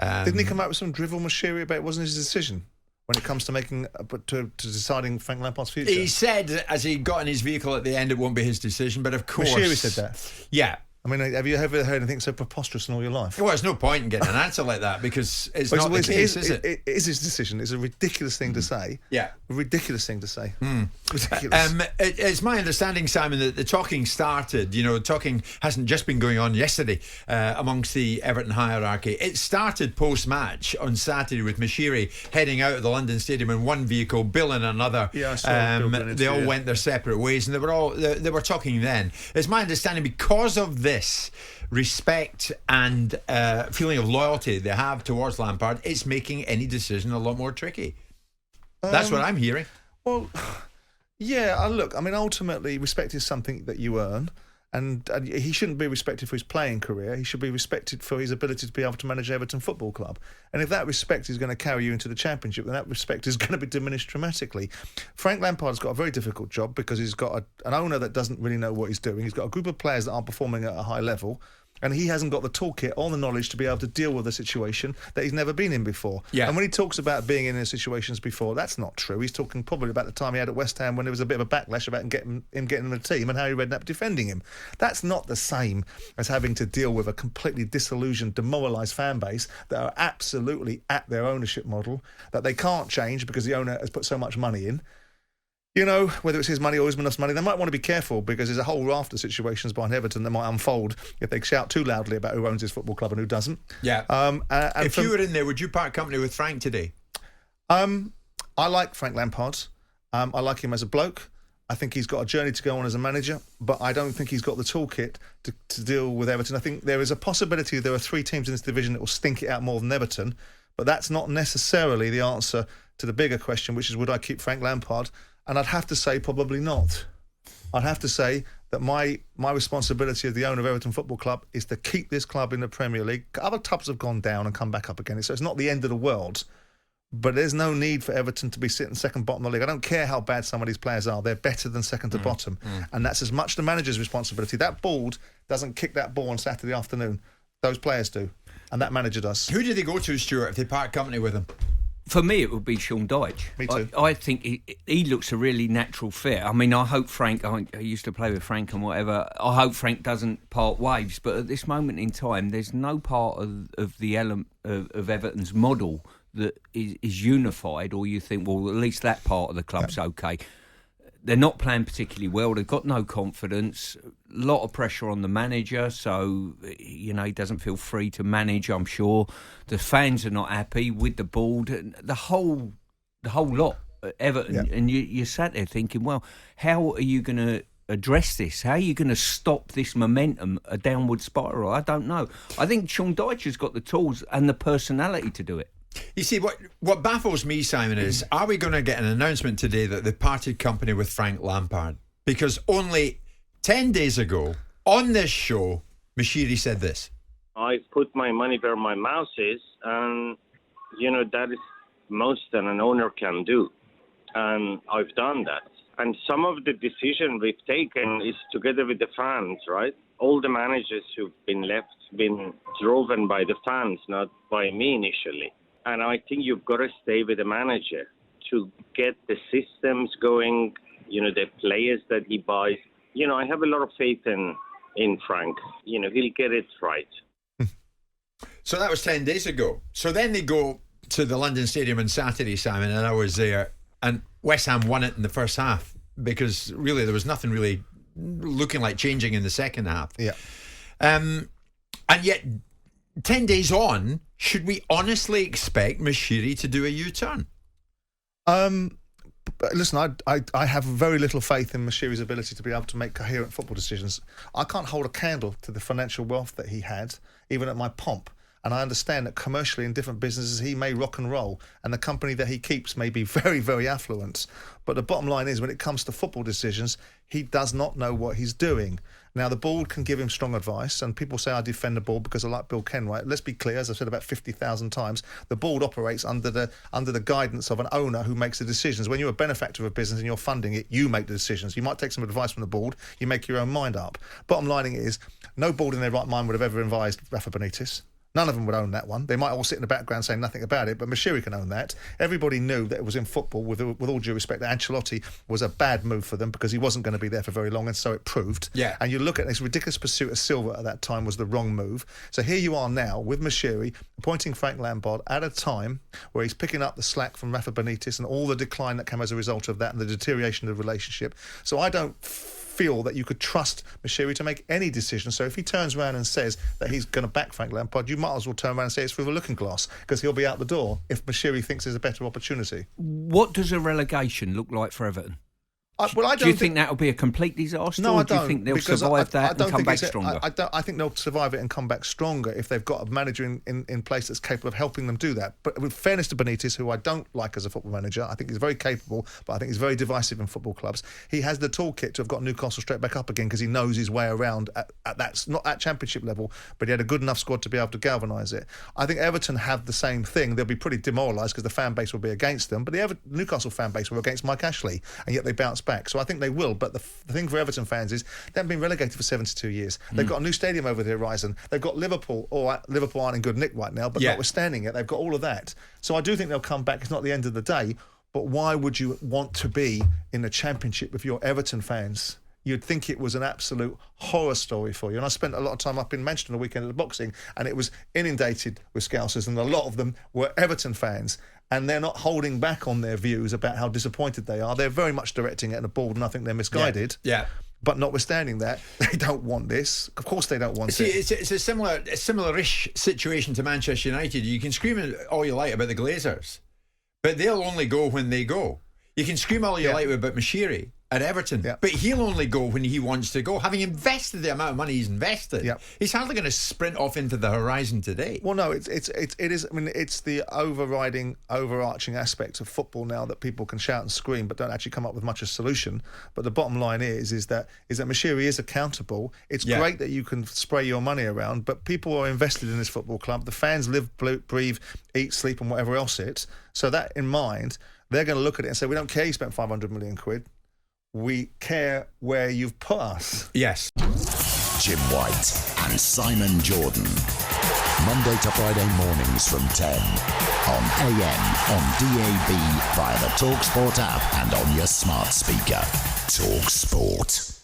Didn't he come out with some drivel machinery about it wasn't his decision when it comes to making to deciding Frank Lampard's future? He said, as he got in his vehicle at the end, it won't be his decision, but of course... Machinery said that? Yeah. I mean, have you ever heard anything so preposterous in all your life? Well, there's no point in getting an answer like that because it's not the case, is it? It is his decision. It's a ridiculous thing to say. Yeah. A ridiculous thing to say. Ridiculous. It's my understanding, Simon, that the talking started, talking hasn't just been going on yesterday amongst the Everton hierarchy. It started post-match on Saturday with Mashiri heading out of the London Stadium in one vehicle, Bill in another. Yeah, I saw Bill they all went their separate ways, and they were talking then. It's my understanding because of this respect and feeling of loyalty they have towards Lampard, it's making any decision a lot more tricky. That's what I'm hearing. Well, yeah, look, I mean, ultimately, respect is something that you earn, and he shouldn't be respected for his playing career. He should be respected for his ability to be able to manage Everton Football Club. And if that respect is going to carry you into the Championship, then that respect is going to be diminished dramatically. Frank Lampard's got a very difficult job because he's got an owner that doesn't really know what he's doing. He's got a group of players that aren't performing at a high level, and he hasn't got the toolkit or the knowledge to be able to deal with a situation that he's never been in before. Yeah. And when he talks about being in those situations before, that's not true. He's talking probably about the time he had at West Ham when there was a bit of a backlash about him getting in the team and Harry Redknapp defending him. That's not the same as having to deal with a completely disillusioned, demoralised fan base that are absolutely at their ownership model, that they can't change because the owner has put so much money in. Whether it's his money or Usmanov's money, they might want to be careful because there's a whole raft of situations behind Everton that might unfold if they shout too loudly about who owns his football club and who doesn't. Yeah. If you were in there, would you part company with Frank today? I like Frank Lampard. I like him as a bloke. I think he's got a journey to go on as a manager, but I don't think he's got the toolkit to deal with Everton. I think there is a possibility there are 3 teams in this division that will stink it out more than Everton, but that's not necessarily the answer to the bigger question, which is would I keep Frank Lampard? And I'd have to say probably not. I'd have to say that my responsibility as the owner of Everton Football Club is to keep this club in the Premier League. Other clubs have gone down and come back up again, so it's not the end of the world. But there's no need for Everton to be sitting second bottom of the league. I don't care how bad some of these players are. They're better than second to bottom. And that's as much the manager's responsibility. That board doesn't kick that ball on Saturday afternoon. Those players do. And that manager does. Who do they go to, Stuart, if they part company with him? For me, it would be Sean Dyche. Me too. I think he looks a really natural fit. I mean, I hope Frank, I used to play with Frank and whatever, I hope Frank doesn't part waves, but at this moment in time, there's no part of the element of Everton's model that is unified, or you think, well, at least that part of the club's okay. They're not playing particularly well. They've got no confidence. A lot of pressure on the manager, so he doesn't feel free to manage. I'm sure the fans are not happy with the board. The whole lot at Everton, and you sat there thinking, well, how are you going to address this? How are you going to stop this momentum, a downward spiral? I don't know. I think Sean Dyche has got the tools and the personality to do it. You see, what baffles me, Simon, is are we going to get an announcement today that they parted company with Frank Lampard? Because only 10 days ago, on this show, Mashiri said this. I put my money where my mouth is, and, that is most that an owner can do. And I've done that. And some of the decision we've taken is together with the fans, right? All the managers who've been left, been driven by the fans, not by me initially. And I think you've got to stay with the manager to get the systems going, the players that he buys. I have a lot of faith in Frank. He'll get it right. So that was 10 days ago. So then they go to the London Stadium on Saturday, Simon, and I was there. And West Ham won it in the first half because really there was nothing really looking like changing in the second half. Yeah. And yet, 10 days on, should we honestly expect Mashiri to do a U-turn? Listen, I have very little faith in Mashiri's ability to be able to make coherent football decisions. I can't hold a candle to the financial wealth that he had, even at my pomp. And I understand that commercially in different businesses he may rock and roll, and the company that he keeps may be very, very affluent. But the bottom line is when it comes to football decisions, he does not know what he's doing. Now, the board can give him strong advice, and people say I defend the board because I like Bill Kenwright. Let's be clear, as I've said about 50,000 times, the board operates under the guidance of an owner who makes the decisions. When you're a benefactor of a business and you're funding it, you make the decisions. You might take some advice from the board, you make your own mind up. Bottom line is, no board in their right mind would have ever advised Rafa Benitez. None of them would own that one. They might all sit in the background saying nothing about it, but Moshiri can own that. Everybody knew that it was in football, with all due respect, that Ancelotti was a bad move for them because he wasn't going to be there for very long, and so it proved. Yeah. And you look at this ridiculous pursuit of Silva at that time was the wrong move. So here you are now with Moshiri appointing Frank Lampard at a time where he's picking up the slack from Rafa Benitez and all the decline that came as a result of that and the deterioration of the relationship. So I don't feel that you could trust Moshiri to make any decision. So if he turns around and says that he's going to back Frank Lampard, you might as well turn around and say it's through the looking glass, because he'll be out the door if Moshiri thinks there's a better opportunity. What does a relegation look like for Everton? Do you think that'll be a complete disaster? No, or I don't. Do you think they'll survive that and come back stronger? I think they'll survive it and come back stronger if they've got a manager in place that's capable of helping them do that. But with fairness to Benitez, who I don't like as a football manager, I think he's very capable, but I think he's very divisive in football clubs. He has the toolkit to have got Newcastle straight back up again because he knows his way around at that, not at championship level, but he had a good enough squad to be able to galvanise it. I think Everton have the same thing. They'll be pretty demoralised because the fan base will be against them, but the Newcastle fan base were against Mike Ashley, and yet they bounce back. So I think they will. But the thing for Everton fans is they haven't been relegated for 72 years. They've got a new stadium over the horizon. They've got Liverpool. Liverpool aren't in good nick right now, but notwithstanding it, they've got all of that. So I do think they'll come back. It's not the end of the day, but why would you want to be in the Championship if you're Everton fans? You'd think it was an absolute horror story for you. And I spent a lot of time up in Manchester on the weekend at the boxing, and it was inundated with Scousers, and a lot of them were Everton fans. And they're not holding back on their views about how disappointed they are. They're very much directing it at the board, and I think they're misguided. Yeah. But notwithstanding that, they don't want this. Of course they don't want it. It's a similar-ish situation to Manchester United. You can scream all you like about the Glazers, but they'll only go when they go. You can scream all you like about Moshiri at Everton, but he'll only go when he wants to go. Having invested the amount of money he's invested, he's hardly going to sprint off into the horizon today. Well, no, it is. I mean, it's the overarching aspects of football now that people can shout and scream, but don't actually come up with much of a solution. But the bottom line is that Moshiri is accountable. It's great that you can spray your money around, but people are invested in this football club. The fans live, breathe, eat, sleep, and whatever else it. So that in mind, they're going to look at it and say, we don't care you spent 500 million quid. We care where you've put us. Yes. Jim White and Simon Jordan. Monday to Friday mornings from 10 on AM, on DAB, via the talkSPORT app and on your smart speaker. talkSPORT.